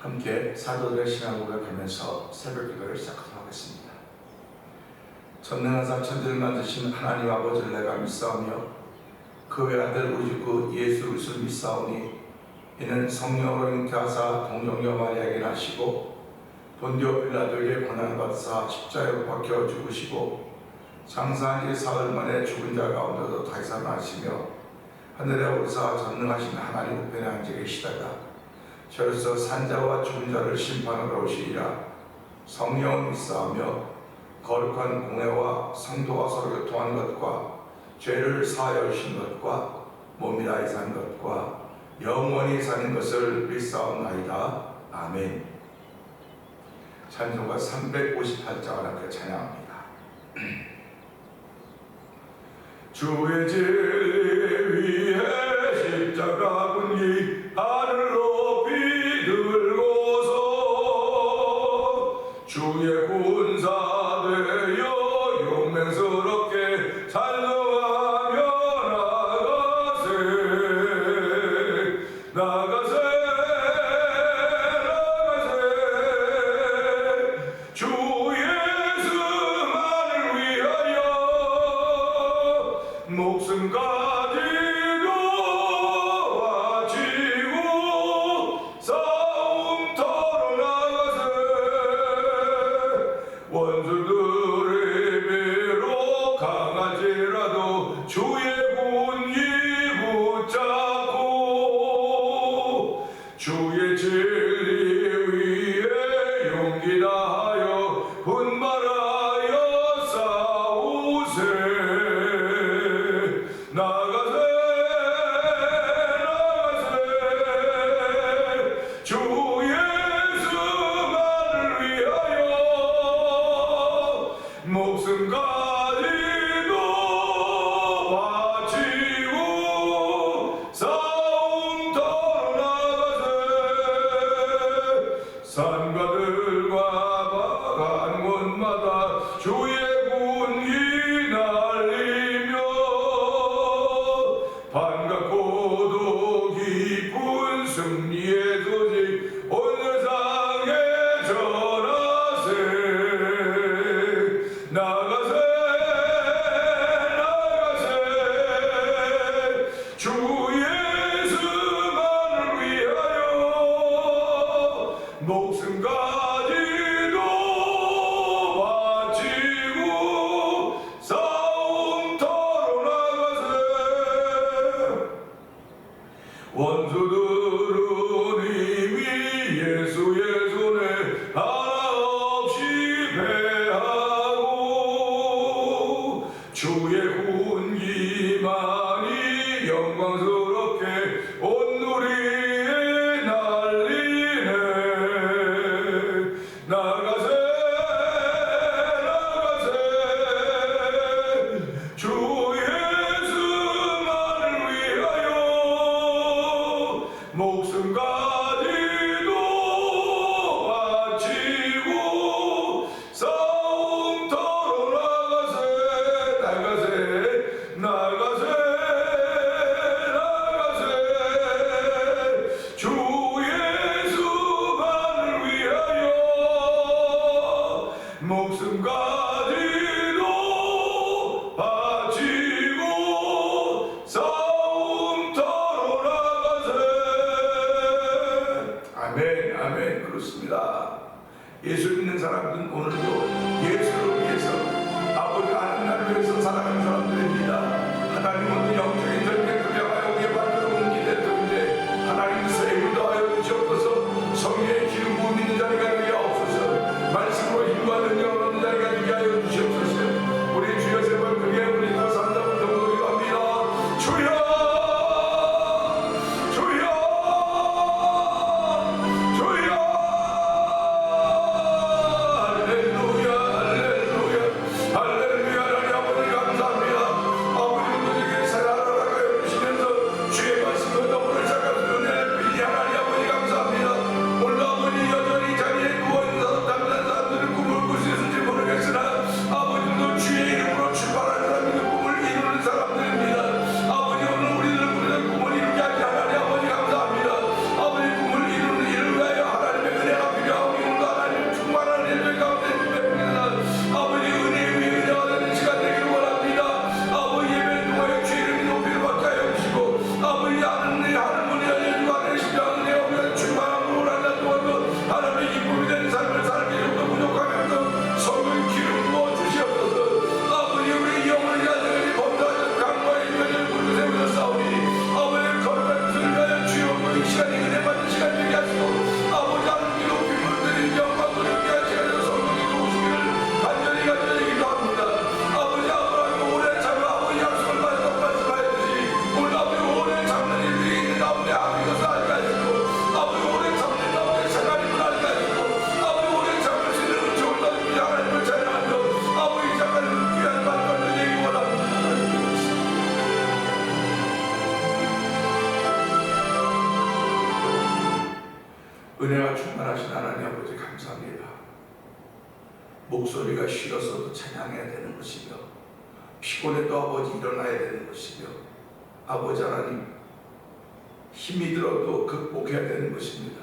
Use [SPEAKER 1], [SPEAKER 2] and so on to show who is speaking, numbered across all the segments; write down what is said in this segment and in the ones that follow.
[SPEAKER 1] 함께 사도들의 신앙을 고백하면서 새벽 기도를 시작하도록 하겠습니다. 전능하사 천지를 만드신 하나님 아버지를 내가 믿사오며 그 외아들 우리 주 예수 그리스도를 믿사오니 이는 성령으로 잉태하사 동정녀 마리아에게 나시고 본디오 빌라도에게 고난을 받으사 십자가에 박혀 죽으시고 장사한 지 사흘 만에 죽은 자 가운데서 다시 살아나시며 하늘에 오르사 전능하신 하나님 우편에 앉아 계시다가 저로서 산자와 죽은 자를 심판하러 오시리라. 성령을 믿사오며 거룩한 공회와 성도가 서로 교통하는 것과 죄를 사하여 주신 것과 몸이 다히 산 것과 영원히 사는 것을 믿사옵나이다. 아멘. 찬송가 358장을 함께 찬양합니다. 주의 진리 위에 십자가 군이 하늘 높이 들고서 주의 군사 되어 용맹스럽게 찬송하며 나가세 주 예수만을 위하여 목숨 가지고 바치고 싸움터로 나가세 원수들의 배로 강할지라도 주의 군기 붙잡고 주의 진리 위에 용기 다하여 분발하여 싸우세 나가세 주 예수만을 위하여 목숨 가지고 바치고 싸움터로 나가세 산가들과 간 곳마다 주의 군기 날리며 반갑고도 깊은 승리의 소식 온 세상에 전하세 나가세 주 예수만을 위하여 목숨 가지고 바치고 싸움터로 나가세 원수들은 이미 예수의 손에 하나 없이 패하고 주의 군기만이 영광스럽게 온 누리에 날리네 나가세 주 예수만을 위하여 목숨 가지고 바치고 싸움터로 나가세 주 예수만을 위하여 목숨 가지고 바치고 싸움터로 나가세 아멘. 아멘. 그렇습니다. 예수 믿는 사람들은 오늘도 예수를 위해서 아버지 하나님을 위해서 살아가는 사람들입니다. 하나님은 영적인 절대 그려하여 우리의 발걸음 옮기게 되는데 하나님 세임을 더하여 주시옵소서. 성령의 기름 부음 있는 자리가 되게 하옵소서. 말씀으로 힘과 능력을 얻는 자리가 되게 하여 주시옵소서. 우리 주여 제발 그게 우리 더 산다고 기도합니다. 주여 주여 주여 할렐루야 할렐루야 할렐루야. 하나님 아버지 감사합니다. 은혜와 충만하신 하나님 아버지 감사합니다. 목소리가 쉬어서도 찬양해야 되는 것이며 피곤해도 아버지 일어나야 되는 것이며 아버지 하나님 힘이 들어도 극복해야 되는 것입니다.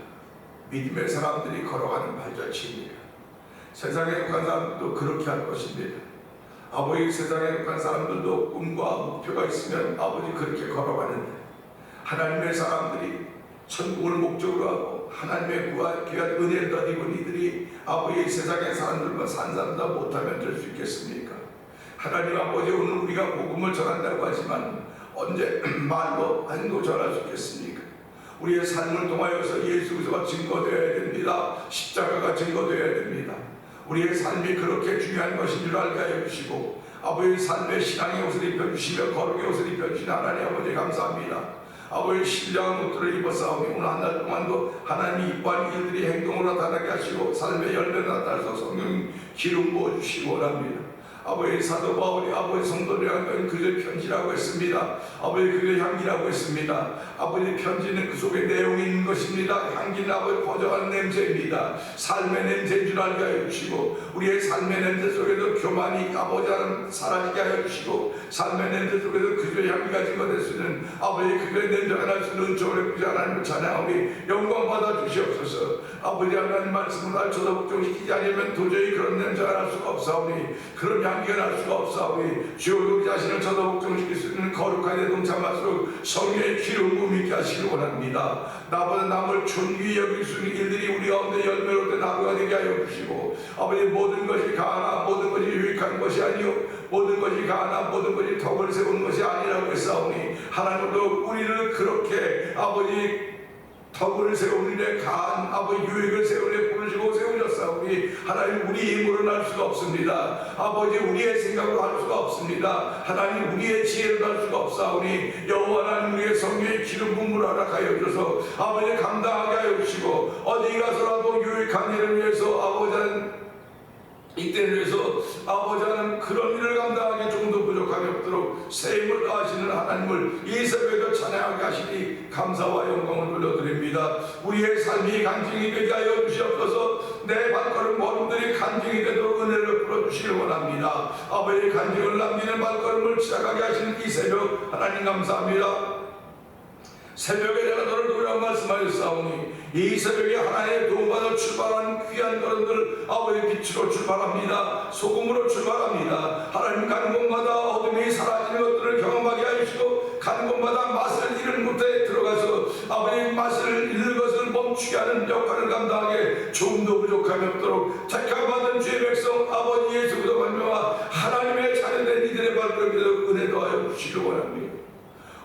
[SPEAKER 1] 믿음의 사람들이 걸어가는 발자취입니다. 세상에 속한 사람들도 그렇게 할 것입니다. 아버지 세상에 속한 사람들도 꿈과 목표가 있으면 아버지 그렇게 걸어가는데 하나님의 사람들이 천국을 목적으로 하고 하나님의 귀한 은혜를 더디고 이들이 아버지 세상의 사람들만 산 사람다 못하면 될 수 있겠습니까? 하나님 아버지 오늘 우리가 복음을 전한다고 하지만 언제 말로 행동으로 전할 수 있겠습니까? 우리의 삶을 통하여서 예수 그리스도가 증거되어야 됩니다. 십자가가 증거되어야 됩니다. 우리의 삶이 그렇게 중요한 것인 줄 알게 하여 주시고 아버지 삶의 신앙의 옷을 입혀주시며 거룩의 옷을 입혀주신 하나님 아버지 감사합니다. 아버지 신령한 옷들을 입었사오니 오늘 한 달 동안도 하나님이 이뻐하는 일들이 행동으로 나타나게 하시고 삶의 열매를 나타내서 성령 기름 부어주시기 원합니다. 아버지 사도 바울이 아버지 성도를 향한 그의 편지라고 했습니다. 아버지 그의 향기라고 했습니다. 아버지 편지는 그 속에 내용이 있는 것입니다. 향기는 아버지 퍼져가는 냄새입니다. 삶의 냄새인 줄 알게 하여 주시고 우리의 삶의 냄새 속에도 교만이 아버지 하나님 사라지게 하여 주시고 삶의 냄새 속에도 그의 향기가 증거될 수 있는 아버지 그의 냄새가 날 수 있는 은총을 베푸시 하나님을 찬양하오니 영광 받아 주시옵소서. 아버지 하나님 말씀을 날 저도복종시키지 않으면 도저히 그런 냄새가 날 수가 없사오니 그런 향기가 날 수가 없사오니 주여 우리 자신을 저도복종시킬 수 있는 거룩한 대동참할수록 성령의 기름 부음이 있게 하시길 원합니다. 나보다 남을 존귀히 여길 수 있는 일들이 우리 가운데 열매로 된 하루가 되게 하여 주시고 아버지 모든 것이 가하나 모든 것이 유익한 것이 아니요 모든 것이 가하나 모든 것이 덕을 세우는 것이 아니라고 했사오니 하나님도 우리를 그렇게 아버지 덕을 세우는 데 가한 아버지 유익을 세우는 데 부르시고 세우셨사오니 하나님 우리 힘으로는 할 수가 없습니다. 아버지 우리의 생각으로 할 수가 없습니다. 하나님 우리의 지혜로 할 수가 없사오니 여호와 하나님 우리의 성령의 기름 부음을 허락하여 주셔서 아버지 감당하게 하여 주시고 어디 가서라도 유익한 일을 위해서 아버지는 이때를 위해서 아버지는 그런 일을 감당하기 조금도 부족함이 없도록 새 힘을 더하시는 하나님을 이 새벽에도 찬양하게 하시니 감사와 영광을 돌려드립니다. 우리의 삶이 간증이 되게 하여 주시옵소서. 내 발걸음 걸음들이 간증이 되도록 은혜를 풀어주시길 원합니다. 아버지의 간증을 남기는 발걸음을 시작하게 하시는 이 새벽 하나님 감사합니다. 새벽에 내가 너를 도우라고 말씀하셨사오니 이 새벽에 하나님의 도움받아 출발한 귀한 걸음들 아버지 빛으로 출발합니다. 소금으로 출발합니다. 하나님 가는 곳마다 어둠이 사라지는 것들을 경험하게 하시고 가는 곳마다 맛을 잃은 곳에 들어가서 아버지 맛을 잃는 것을 멈추게 하는 역할을 감당하게 조금도 부족함이 없도록 택함받은 주의 백성 아버지 예수 그리스도 말미암아 하나님의 자녀된 이들의 발걸음에도 은혜도 하여 주시길 원합니다.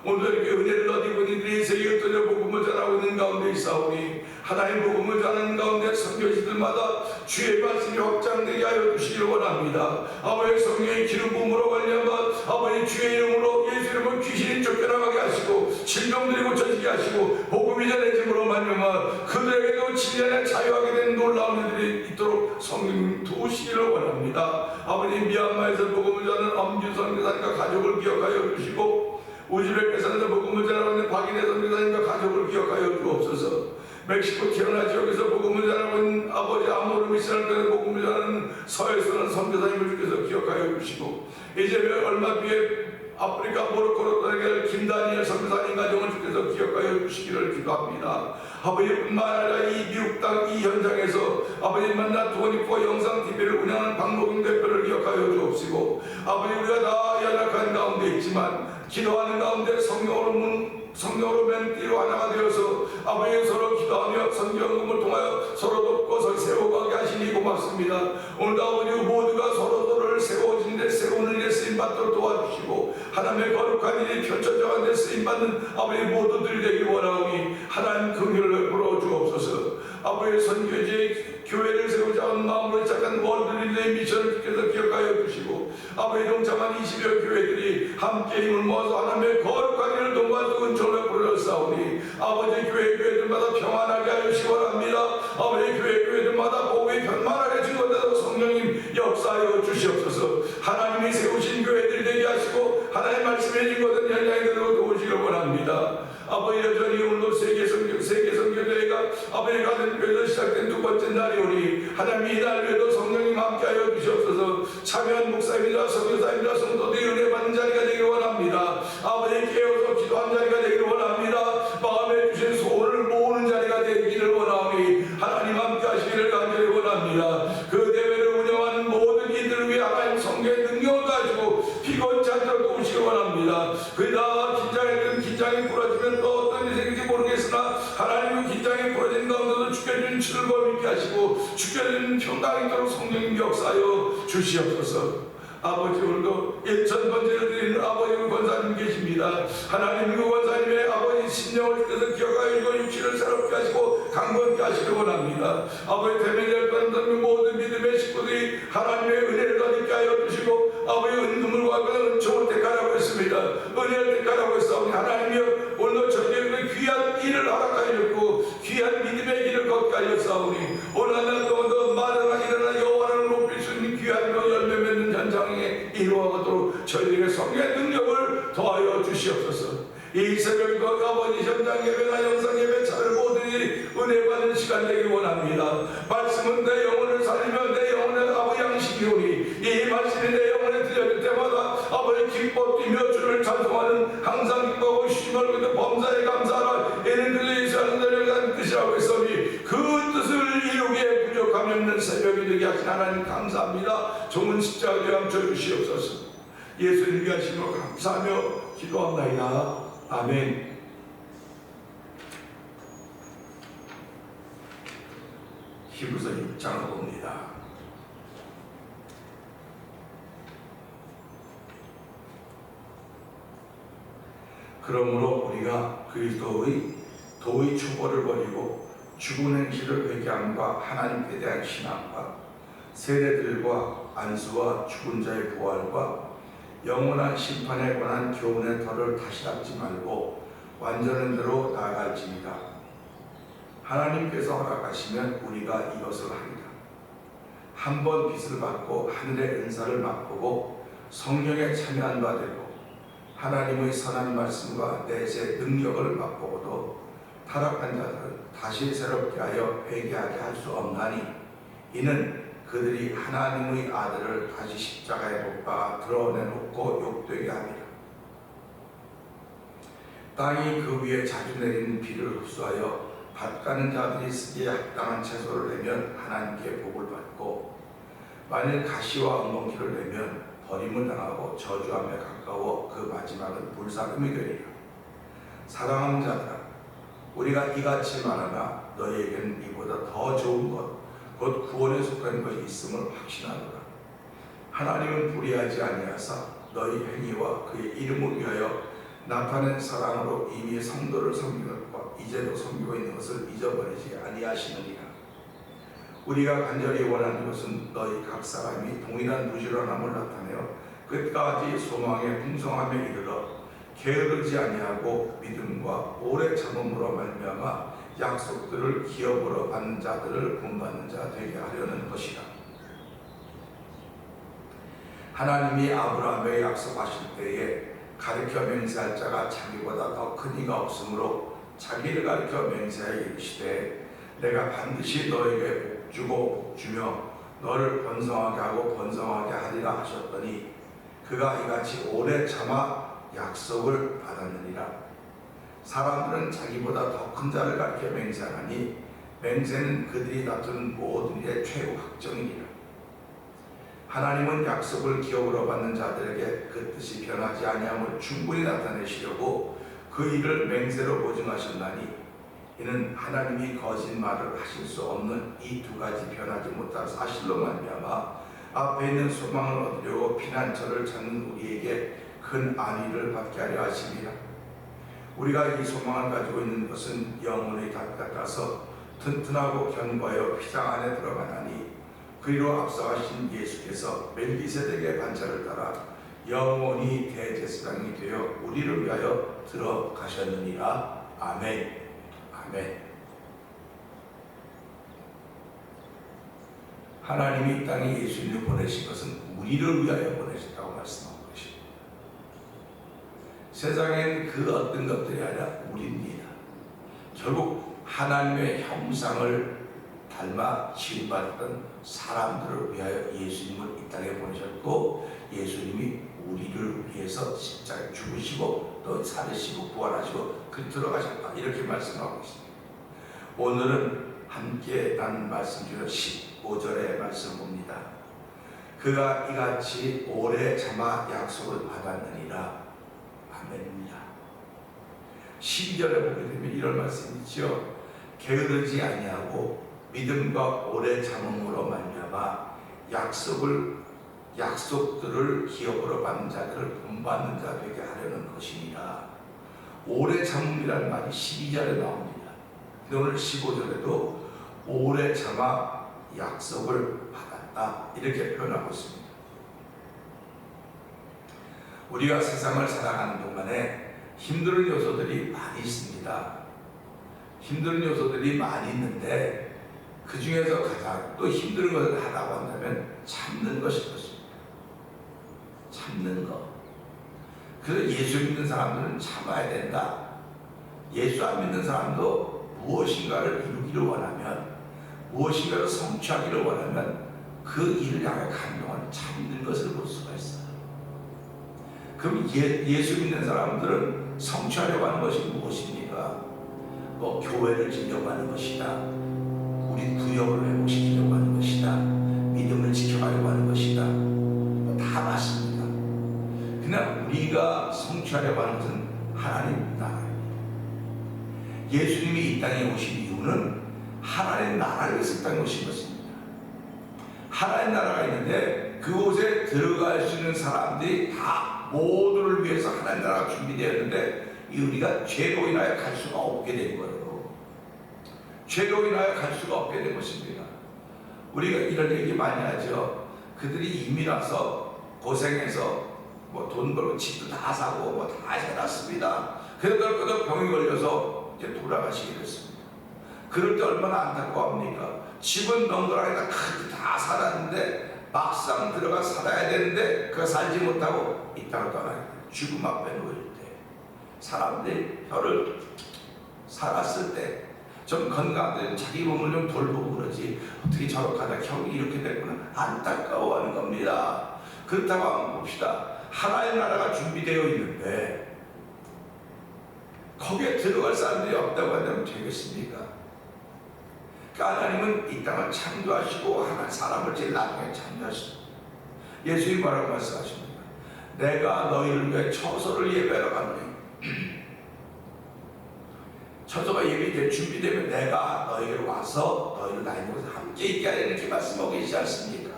[SPEAKER 1] 오늘 이렇게 은혜를 얻은 이들이 세계에 흩어져 복음을 전하고 있는 가운데 있사오니 하나님 복음을 전하는 가운데 선교지들마다 주의 말씀이 확장되게 하여 주시기를 원합니다. 아버지 성령의 기름 부음으로 말미암아 아버지 주의 이름으로 예수 이름으로 귀신이 쫓겨나가게 하시고 질병들이 고쳐지게 하시고 복음이 전해짐으로 말미암아 그들에게도 진리안에 자유하게 된 놀라운 일들이 있도록 성령 도우시기를 원합니다. 아버지 미얀마에서 복음을 전하는 엄준 선교사님과 가족을 기억하여 주시고 우즈베키스탄에서 복음을 전하고 있는 박인혜 선교사님과 가족을 기억하여 주옵소서. 멕시코 티라나 지역에서 복음을 전하고 있는 아버지 아모르 미션을 복음을 전하는 서에서는 선교사님을 주께서 기억하여 주시고 이제 얼마 뒤에 아프리카 모로코로 떠나갈 김다니엘 선교사님 가정을 주께서 기억하여 주시기를 기도합니다. 아버지뿐만 아니라 이 미국 땅 이 현장에서 아버지 만나 두원이포 영상 TV를 운영하는 박노경 대표를 기억하여 주옵시고 아버지 우리가 다 연약한 가운데 있지만 기도하는 가운데 성령으로 맨띠로 하나가 되어서 아버지 서로 기도하며 성경금을 통하여 서로 돕고 서로 세워가게 하시니 고맙습니다. 오늘도 아버지 모두가 서로를 세워지는데 세우는 일에 쓰임받도록 도와주시고 하나님의 거룩한 일이 펼쳐져가는 데 쓰임받는 아버지 모두들이 되길 원하오니 하나님 긍휼을 베풀어 주옵소서. 아버지 선교지의 교회를 세우자 하는 마음으로 시작한 월드릴레이 미션을 주께서 기억하여 주시고 아버지 동참한 20여 교회들이 함께 힘을 모아서 하나님의 거룩한 일을 동반할 수 은총을 부르셨사오니 아버지 교회들마다 평안하게 하여 주시기 원합니다. 아버지 교회들마다 복음이 편만하게 증거되도록 성령님 역사하여 주시옵소서. 하나님이 세우신 교회들이 되게 하시고 하나님의 말씀에 증거된 현장이 되도록 도우시기를 원합니다. 아버지 여전히 오늘도 세계 선교대회가 아버지 가는 교회를 시작 시작된 두 번째 날이오니 하나님 이날 외에도 성령님 함께하여 주시옵소서. 참여한 목사님이나 선교사님이나 성도들이 은혜 받는 자리가 되기를 원합니다. 아버지 깨어서 기도한 자리가 되기를 원합니다. 마음에 주신 소원을 모으는 자리가 되기를 원하오니 하나님 함께하시기를 간절히 원합니다. 그 대회를 운영하는 모든 이들을 위해 하나님 성령의 능력을 가지고 피곤치 않도록 도우시기 원합니다. 그러나 긴장했던 긴장이 풀어지면 또 어떤 일이 생길지 모르겠으나 하나님은 긴장이 풀어진 가운데도 주께주는 즐거움 있게 하시고 주께주는 평강이 있도록 성령님 역사하여 주시옵소서. 아버지 오늘도 1000번째를 드리는 아버지 권사님 계십니다. 하나님 그 권사님의 아버지 신령을 뜻을 기억하여 이거 육신을 새롭게 하시고 강건케 하시길 원합니다. 아버지 대면될 뻔한 모든 믿음의 식구들이 하나님의 은혜를 더 있게 하여 주시고 아버지 은금을과 은총을 택하라고 했습니다. 은혜를 택하라고 했사오니 하나님이여 오늘도 저희에게 귀한 길을 허락하여 주고 귀한 믿음의 길을 걷게 하여 싸우니 오늘 날 동안도 말하나 일어나 여호와를 높일 수 있는 귀한 열매 맺는 현장에 이루어가도록 저희에게 성령의 능력을 더하여 주시옵소서. 이 새벽도 아버지 현장 예배나 영상 예배 차를 모두니 은혜 받는 시간 되길 원합니다. 말씀은 내 영혼을 살리며 내 영혼의 아버지 양식이오니 이 말씀이 내 영혼에 들려질 때마다 아버지 기뻐 뛰며 주를 찬송하는 항상 기뻐하고 쉬심을 그때 범사에 감사하라 이는 그들의 예수하는 자를 간 뜻이라고 했으니 그 뜻을 이루기에 부족함이 없는 새벽이 되게 하신 하나님 감사합니다. 종은 십자가에 감춰 주시옵소서. 예수님 위하심으로 감사하며 기도합나이다. 아멘. 히브리서 6장을 봅니다. 그러므로 우리가 그리스도의 도의 초보를 버리고 죽은 행실을 회개함과 하나님께 대한 신앙과 세례들과 안수와 죽은 자의 부활과 영원한 심판에 관한 교훈의 털을 다시 닦지 말고 완전한 대로 나아갈지니라. 하나님께서 허락하시면 우리가 이것을 하리라. 한 번 빚을 받고 하늘의 은사를 맛보고 성령에 참여한 바 되고 하나님의 선한 말씀과 내세 능력을 맛보고도 타락한 자들은 다시 새롭게 하여 회개하게 할 수 없나니 이는 그들이 하나님의 아들을 다시 십자가에 못 박아 드러내놓고 욕되게 합니다. 땅이 그 위에 자주 내리는 비를 흡수하여 밭가는 자들이 쓰기에 합당한 채소를 내면 하나님께 복을 받고 만일 가시와 엉겅퀴를 내면 버림을 당하고 저주함에 가까워 그 마지막은 불사름이 되리라. 사랑하는 자들아, 우리가 이같이 말하나 너희에게는 이보다 더 좋은 것 곧 구원에 속한 것이 있음을 확신하노라. 하나님은 불의하지 아니하사 너희 행위와 그의 이름을 위하여 나타낸 사랑으로 이미 성도를 섬기고 이제도 섬기고 있는 것을 잊어버리지 아니하시느니라. 우리가 간절히 원하는 것은 너희 각 사람이 동일한 부지런함을 나타내어 끝까지 소망의 풍성함에 이르러 게으르지 아니하고 믿음과 오래 참음으로 말미암아 약속들을 기업으로 받는 자들을 본받는 자 되게 하려는 것이라. 하나님이 아브라함에게 약속하실 때에 가르쳐 맹세할 자가 자기보다 더 큰 이가 없으므로 자기를 가르쳐 맹세하여 이르시되 내가 반드시 너에게 복주고 복주며 너를 번성하게 하고 번성하게 하리라 하셨더니 그가 이같이 오래 참아 약속을 받았느니라. 사람들은 자기보다 더 큰 자를 가르쳐 맹세하니 맹세는 그들이 다투는 모든 일의 최후 확정이니라. 하나님은 약속을 기업으로 받는 자들에게 그 뜻이 변하지 아니함을 충분히 나타내시려고 그 일을 맹세로 보증하셨나니 이는 하나님이 거짓말을 하실 수 없는 이 두 가지 변하지 못할 사실로 말미암아 앞에 있는 소망을 얻으려고 피난처를 찾는 우리에게 큰 안위를 받게 하려 하심이라. 우리가 이 소망을 가지고 있는 것은 영혼의 닷 같아서 튼튼하고 견고하여 휘장 안에 들어가나니 그리로 앞서가신 예수께서 멜기세덱의 반차를 따라 영원히 대제사장이 되어 우리를 위하여 들어가셨느니라. 아멘. 아멘. 하나님이 이 땅에 예수님을 보내신 것은 우리를 위하여 보내셨다고 말씀하고 계십니다. 세상엔 그 어떤 것들이 아니라 우리입니다. 결국 하나님의 형상을 닮아 지음받았던 사람들을 위하여 예수님을 이 땅에 보내셨고, 예수님이 우리를 위해서 십자가에 죽으시고 또 살으시고 부활하시고 그 들어가셨다, 이렇게 말씀하고 있습니다. 오늘은 함께 나눈 말씀 중에 15절의 말씀 봅니다. 그가 이같이 오래 참아 약속을 받았느니라. 아멘입니다. 12절에 보게 되면 이런 말씀이 있죠. 게으르지 아니하고 믿음과 오래 참음으로 말미암아 약속들을 기업으로 받는 자들을 본받는 자 되게 하려는 것이니라. 오래 참음이라는 말이 12절에 나옵니다. 오늘 15절에도 오래 참아 약속을 받았다, 이렇게 표현하고 있습니다. 우리가 세상을 살아가는 동안에 힘든 요소들이 많이 있습니다. 힘든 요소들이 많이 있는데 그 중에서 가장 또 힘든 것을 하라고 한다면 참는 것일 것입니다. 참는 것. 그래서 예수 믿는 사람들은 참아야 된다. 예수 안 믿는 사람도 무엇인가를 이루기를 원하면, 무엇인가를 성취하기를 원하면 그 일을 향해 가는 동안 참는 것을 볼 수가 있어요. 그럼 예수 믿는 사람들은 성취하려고 하는 것이 무엇입니까? 뭐 교회를 지려고 하는 것이다, 우리 구역을 회복시키려고 하는 것이다, 믿음을 지켜가려고 하는 것이다, 다 맞습니다. 그냥 우리가 성취하려고 하는 것은 하나님 나라입니다. 예수님이 이 땅에 오신 이유는 하나님 나라를 위해서 이 땅에 오신 것입니다. 하나님 나라가 있는데 그곳에 들어갈 수 있는 사람들이 다 모두를 위해서 하나님 나라가 준비되었는데 우리가 죄로 인하여 갈 수가 없게 된 거예요. 죄로 인하여 갈 수가 없게 된 것입니다. 우리가 이런 얘기 많이 하죠. 그들이 이민 와서 고생해서 뭐 돈 벌고 집도 다 사고 뭐 다 해놨습니다. 그러다가 병이 걸려서 이제 돌아가시게 됐습니다. 그럴 때 얼마나 안타까워합니까? 집은 덩그러니 다 살았는데 막상 들어가 살아야 되는데 그가 살지 못하고 이 땅을 떠나게 돼요. 죽음 앞에 놓일 때, 사람들이 혀를 살았을 때 좀 건강한 자기 몸을 좀 돌보고 그러지 어떻게 저렇게 하다 혀이 이렇게 됐구나, 안타까워하는 겁니다. 그렇다고 한번 봅시다. 하나의 나라가 준비되어 있는데 거기에 들어갈 사람들이 없다고 한다면 되겠습니까? 그러니까 하나님은 이 땅을 창조하시고 하나님 사람을 제일 나중에 창조하십니다. 예수님이 뭐라고 말씀하십니까? 내가 너희를 위해 처소를 예배하러 가노니 처소가 예비되어 준비되면 내가 너희를 와서 너희를 나의 곳에 함께 있게 하려 이렇게 말씀하고 계시지 않습니까?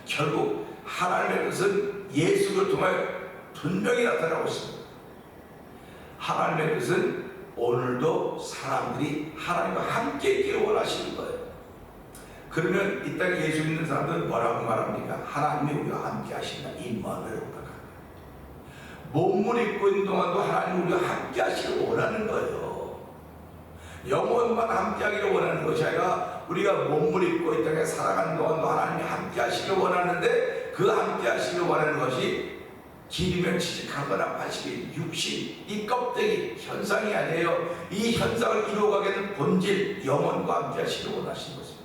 [SPEAKER 1] 결국 하나님의 뜻은 예수를 통하여 분명히 나타나고 있습니다. 하나님의 뜻은 오늘도 사람들이 하나님과 함께 있기를 원하시는 거예요. 그러면 이 땅에 예수 믿는 사람들은 뭐라고 말합니까? 하나님이 우리와 함께 하신다, 임마누엘이라고 합니다. 몸을 입고 있는 동안도 하나님이 우리와 함께 하시길 원하는 거예요. 영혼만 함께 하기를 원하는 것이 아니라 우리가 몸을 입고 이 땅에 살아가는 동안도 하나님이 함께 하시길 원하는데 그 함께 하시길 원하는 것이 기르면 지직하거나 마시기 육신, 이 껍데기 현상이 아니에요. 이 현상을 이루어가게 된 본질, 영혼과 함께 하시길 원하시는 것입니다.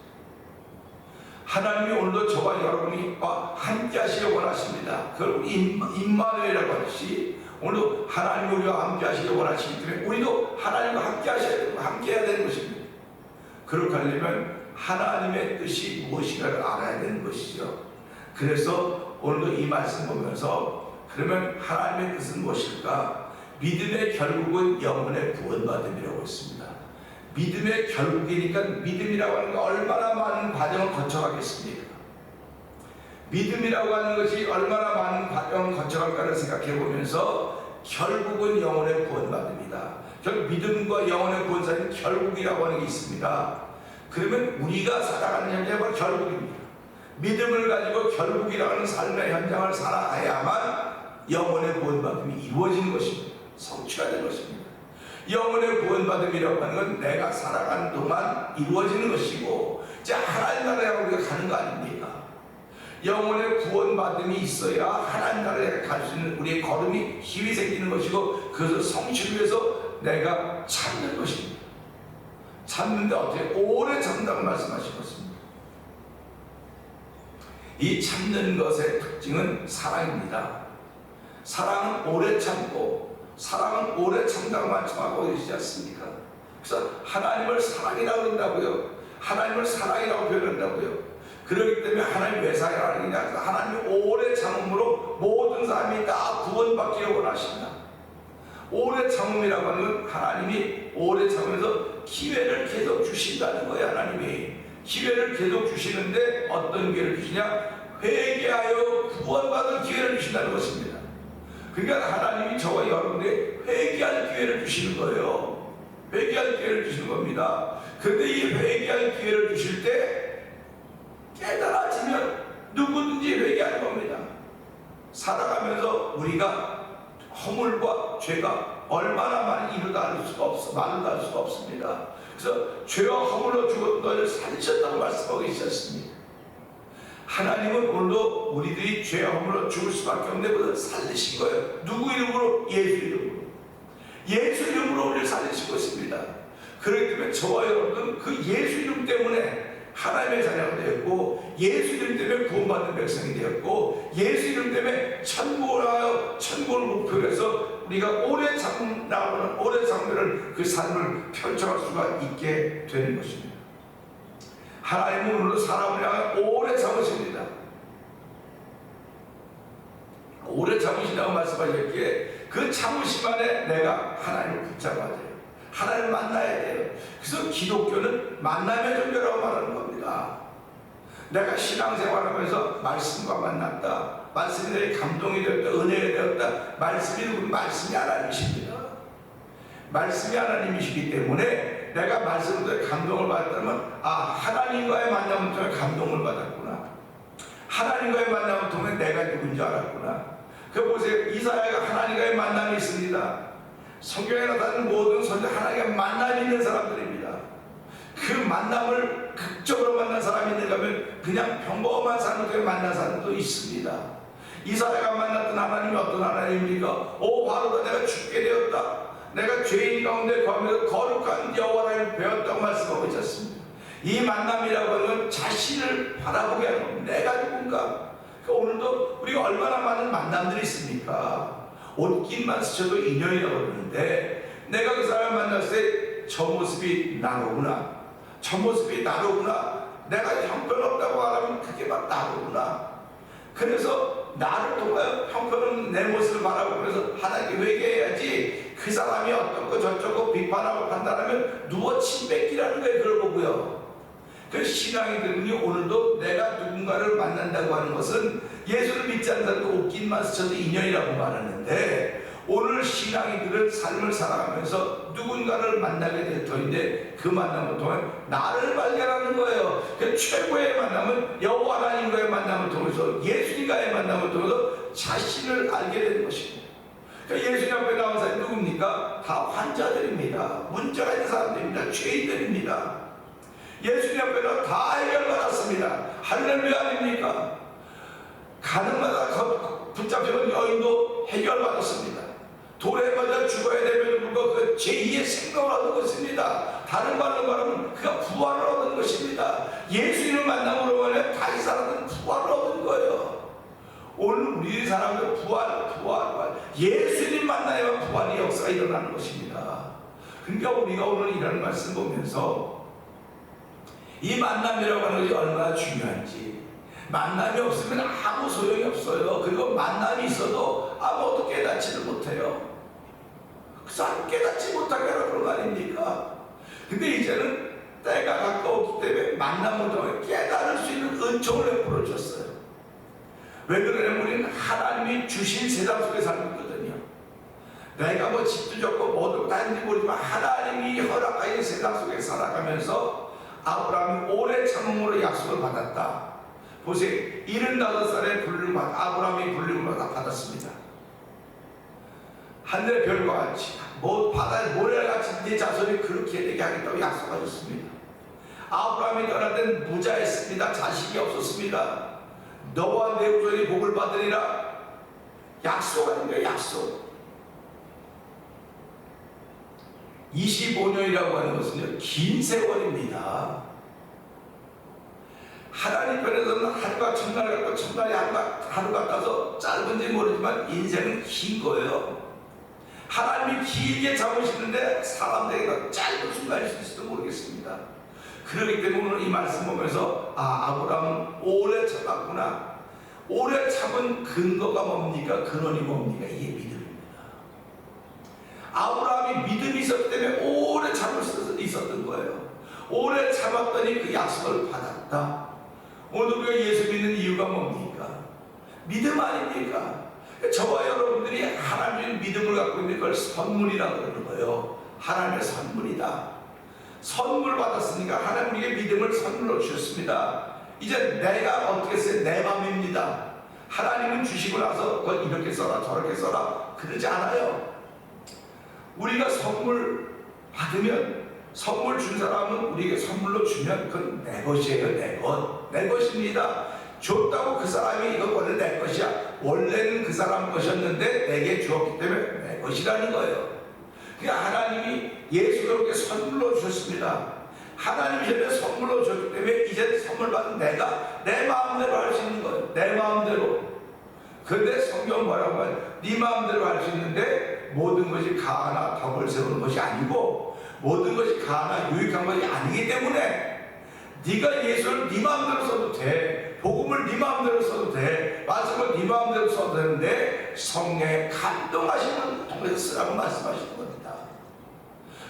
[SPEAKER 1] 하나님이 오늘도 저와 여러분이 함께 하시길 원하십니다. 그걸 임마누엘이라고 하듯이 오늘도 하나님이 우리와 함께 하시길 원하시기 때문에 우리도 하나님과 함께 해야 되는 것입니다. 그렇게 하려면 하나님의 뜻이 무엇인가를 알아야 되는 것이죠. 그래서 오늘도 이 말씀 보면서 그러면 하나님의 뜻은 무엇일까? 믿음의 결국은 영혼의 구원받음이라고 했습니다. 믿음의 결국이니까 믿음이라고 하는 게 얼마나 많은 과정을 거쳐가겠습니까? 믿음이라고 하는 것이 얼마나 많은 과정을 거쳐갈까를 생각해 보면서 결국은 영혼의 구원받음이다. 결국 믿음과 영혼의 구원 사이에 결국이라고 하는 게 있습니다. 그러면 우리가 살아가는 현장이 바로 결국입니다. 믿음을 가지고 결국이라고 하는 삶의 현장을 살아가야만 영혼의 구원받음이 이루어지는 것입니다. 성취가 되는 것입니다. 영혼의 구원받음이라고 하는 건 내가 살아가는 동안 이루어지는 것이고 이제 하나님 나라에 우리가 가는 거 아닙니까? 영혼의 구원받음이 있어야 하나님 나라에 갈 수 있는 우리의 걸음이 힘이 생기는 것이고 그것을 성취를 위해서 내가 찾는 것입니다. 참는데 어떻게 오래 참는다고 말씀하신 것입니다. 이 참는 것의 특징은 사랑입니다. 사랑은 오래 참고 사랑은 오래 참다고 말씀하고 계시지 않습니까? 그래서 하나님을 사랑이라고 한다고요. 하나님을 사랑이라고 표현한다고요. 그렇기 때문에 하나님 왜 사랑하느냐? 하나님이 오래 참음으로 모든 사람이 다 구원받기를 원하신다. 오래 참음이라고 하는 건 하나님이 오래 참으면서 기회를 계속 주신다는 거예요. 하나님이 기회를 계속 주시는데 어떤 기회를 주시냐? 회개하여 구원받을 기회를 주신다는 것입니다. 그러니까 하나님이 저와 여러분에게 회개할 기회를 주시는 거예요. 회개할 기회를 주시는 겁니다. 그런데 이 회개할 기회를 주실 때 깨달아지면 누구든지 회개하는 겁니다. 살아가면서 우리가 허물과 죄가 얼마나 많이 이루다 할 수가 없어, 말로 할 수가 없습니다. 그래서 죄와 허물로 죽었던 너희를 살리셨다고 말씀하고 계셨습니다. 하나님은 오늘도 우리들이 죄와 허물로 죽을 수밖에 없는데 그것을 살리신 거예요. 누구 이름으로? 예수 이름으로. 예수 이름으로 우리를 살리신 것입니다. 그렇기 때문에 저와 여러분은 그 예수 이름 때문에 하나님의 자녀가 되었고, 예수 이름 때문에 구원받는 백성이 되었고, 예수 이름 때문에 천국을 하여 천국을 목표로 해서 우리가 오래 참나오는 오래 참는 그 삶을 펼쳐갈 수가 있게 되는 것입니다. 하나님은 오늘도 사람을 향해 오래 참으십니다. 오래 참으신다고 말씀하셨기에 그 참으심 안에 내가 하나님을 붙잡아야 돼요. 하나님을 만나야 돼요. 그래서 기독교는 만남의 종교라고 말하는 겁니다. 내가 신앙생활하면서 말씀과 만났다. 말씀이 내게 감동이 되었다. 은혜가 되었다. 말씀이 누군? 말씀이 하나님이십니다. 말씀이 하나님이시기 때문에 내가 말씀으로 감동을 받았다면 하나님과의 만남을 통해 감동을 받았구나. 하나님과의 만남을 통해 내가 누군지 알았구나. 그 보세요. 이사야가 하나님과의 만남이 있습니다. 성경에 나타나는 모든 선지 하나님과 만남이 있는 사람들입니다. 그 만남을 극적으로 만난 사람이 있는가 하면 그냥 평범한 사람들과 만난 사람도 있습니다. 이사야가 만났던 하나님이 어떤 하나님입니까? 오 바로다 내가 죽게 되었다. 내가 죄인 가운데 거하면서 거룩한 여호와를 배웠다고 말씀하고 있었습니다. 이 만남이라고 하는 자신을 바라보게 하는 겁니다. 내가 누군가? 오늘도 우리가 얼마나 많은 만남들이 있습니까? 옷깃만 스쳐도 인연이라고 그러는데 내가 그 사람을 만났을 때 저 모습이 나로구나. 저 모습이 나로구나. 내가 형편없다고 하면 그게 막 나로구나. 그래서 나를 통하여 형편없는 내 모습을 바라보면서 하나님께 회개해야지. 그 사람이 어떻고 저쩌고 비판하고 판단하면 누워 침 뱉기라는 거예요. 그걸 보고요. 그 신앙인들이 오늘도 내가 누군가를 만난다고 하는 것은 예수를 믿지 않는 사람도 옷깃만 스쳐도 인연이라고 말하는데 오늘 신앙인들은 삶을 살아가면서 누군가를 만나게 될 터인데 그 만남을 통해 나를 발견하는 거예요. 그 최고의 만남은 여호와 하나님과의 만남을 통해서 예수님과의 만남을 통해서 자신을 알게 되는 것입니다. 그러니까 예수님 앞에 나온 사람이 누굽니까? 다 환자들입니다. 문제가 있는 사람들입니다. 죄인들입니다. 예수님 앞에는 다 해결받았습니다. 할렐루야 아닙니까? 가늠마다 붙잡혀온 여인도 해결받았습니다. 돌에 맞아 죽어야 되면 그 제2의 생명을 얻은 것입니다. 다른 말로 말하면 그가 부활을 얻은 것입니다. 예수님을 만남으로 말해 다시 사람들은 부활을 얻은 거예요. 오늘 우리 사람들 부활. 예수님 만나야만 부활의 역사가 일어나는 것입니다. 그러니까 우리가 오늘 이런 말씀 보면서 이 만남이라고 하는 것이 얼마나 중요한지, 만남이 없으면 아무 소용이 없어요. 그리고 만남이 있어도 아무것도 깨닫지를 못해요. 그 사람 깨닫지 못하게 하라 그런 거 아닙니까? 근데 이제는 때가 가까웠기 때문에 만남을 통해 깨달을 수 있는 은총을 베풀어 줬어요. 왜 그러냐면 우리는 하나님이 주신 세상 속에 살고 있거든요. 내가 뭐 집도 졌고 뭐도 다 했는지 모르지만 하나님이 허락하신 세상 속에 살아가면서 아브라함이 오래 참음으로 약속을 받았다. 보세요. 75살에 아브라함이 불림을 받았습니다. 하늘의 별과 같이 바다의 모래같이 네 자손이 그렇게 되게 하겠다고 약속하셨습니다. 아브라함이 떠날 땐 무자했습니다. 자식이 없었습니다. 너와 내 후손이 복을 받으리라. 약속하는 거예요. 약속. 25년이라고 하는 것은요, 긴 세월입니다. 하나님 편에서는 하루가 천날 같고 천날이 하루 같아서 짧은지 모르지만 인생은 긴 거예요. 하나님이 길게 잡으시는데 사람들에게 짧은 순간일 수 있을지도 모르겠습니다. 그렇기 때문에 오늘 이 말씀 보면서 아브라함은 오래 참았구나. 오래 참은 근거가 뭡니까? 근원이 뭡니까? 이게 믿음입니다. 아브라함이 믿음이 있었기 때문에 오래 참을 수 있었던 거예요. 오래 참았더니 그 약속을 받았다. 오늘 우리가 예수 믿는 이유가 뭡니까? 믿음 아닙니까? 저와 여러분들이 하나님의 믿음을 갖고 있는 걸 선물이라고 그러는 거예요. 하나님의 선물이다. 선물 받았으니까 하나님의 믿음을 선물로 주셨습니다. 이제 내가 어떻게 써요? 내 맘입니다. 하나님은 주시고 나서 그걸 이렇게 써라 저렇게 써라 그러지 않아요. 우리가 선물 받으면, 선물 준 사람은 우리에게 선물로 주면 그건 내 것이에요. 내 것입니다. 줬다고 그 사람이 이거 원래 내 것이야. 원래는 그 사람 것이었는데 내게 주었기 때문에 내 것이라는 거예요. 그러니까 하나님이 예수 그렇게 선물로 주셨습니다. 하나님이 전에 선물로 줬기 때문에 이제 선물 받은 내가 내 마음대로 할 수 있는 거예요. 내 마음대로. 그런데 성경 뭐라고 하면 네 마음대로 할 수 있는데 모든 것이 가하나 덕을 세우는 것이 아니고 모든 것이 가하나 유익한 것이 아니기 때문에 네가 예수를 네 마음대로 써도 돼. 복음을 네 마음대로 써도 돼. 말씀을 네 마음대로 써도 되는데 성령의 감동하심을 통해서 쓰라고 말씀하시는 겁니다.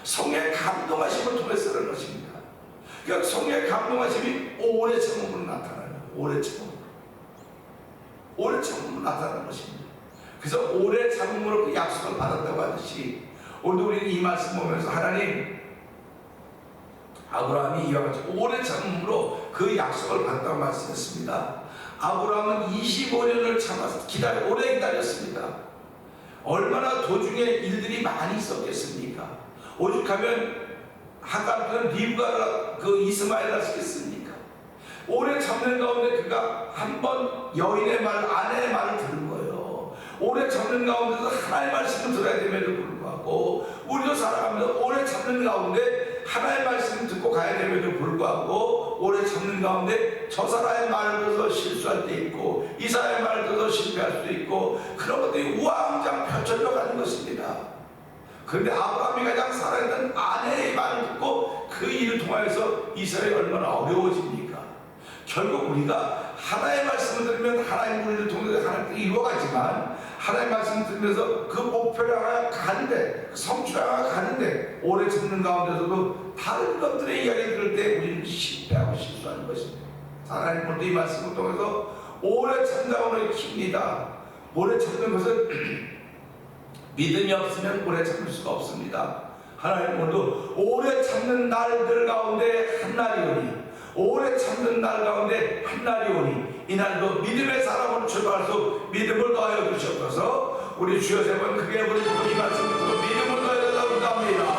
[SPEAKER 1] 성령의 감동하심을 통해서 쓰는 것입니다. 그러니까 성령의 감동하심이 오래 참음으로 나타나는 거예요. 오래 참음으로 나타나는 것입니다. 그래서 오래 참음으로 그 약속을 받았다고 하듯이 오늘 우리는 이 말씀 보면서 하나님, 아브라함이 이와 같이 오래 참음으로 그 약속을 받았다고 말씀했습니다. 아브라함은 25년을 참아서 오래 기다렸습니다. 얼마나 도중에 일들이 많이 있었겠습니까? 오죽하면 하갈은 리브가 그 이스마엘 낳았겠습니까? 오래 참는 가운데 그가 한 번 여인의 말, 아내의 말을 들은 거예요. 오래 참는 가운데서 하나님의 말씀을 들어야 됨에도 불구하고 우리도 살아가면서 오래 참는 가운데 하나님의 말씀을 듣고 가야 됨에도 불구하고 오래 참는 가운데 저 사람의 말을 들어서 실수할 때 있고 이 사람의 말을 들어서 실패할 수도 있고 그런 것들이 우왕좌왕 펼쳐져 가는 것입니다. 그런데 아브라함이 가장 살아있던 아내의 말을 듣고 그 일을 통하여서 이스라엘이 얼마나 어려워집니까? 결국 우리가 하나님의 말씀을 들으면 하나님 우리를 통해서 하나님께 이루어가지만 하나님의 말씀을 들으면서 그 목표를 하나 가는데 성취를 하나 가는데 오래 참는 가운데서도 다른 것들의 이야기를 들을 때 우리는 실패하고 실수하는 것입니다. 하나님 오늘 이 말씀을 통해서 오래 참다고는 킵니다. 오래 참는 것은 믿음이 없으면 오래 참을 수가 없습니다. 하나님 오늘도 오래 참는 날들 가운데 한 날이 오니 오래 참는 날 가운데 한 날이 오니 이날도 믿음의 사람으로 출발할 수 믿음을 더하여 주시옵소서. 우리 주여 세 번 크게 부르짖고 이 말씀을 듣고 믿음을 더하여 달라고 합니다.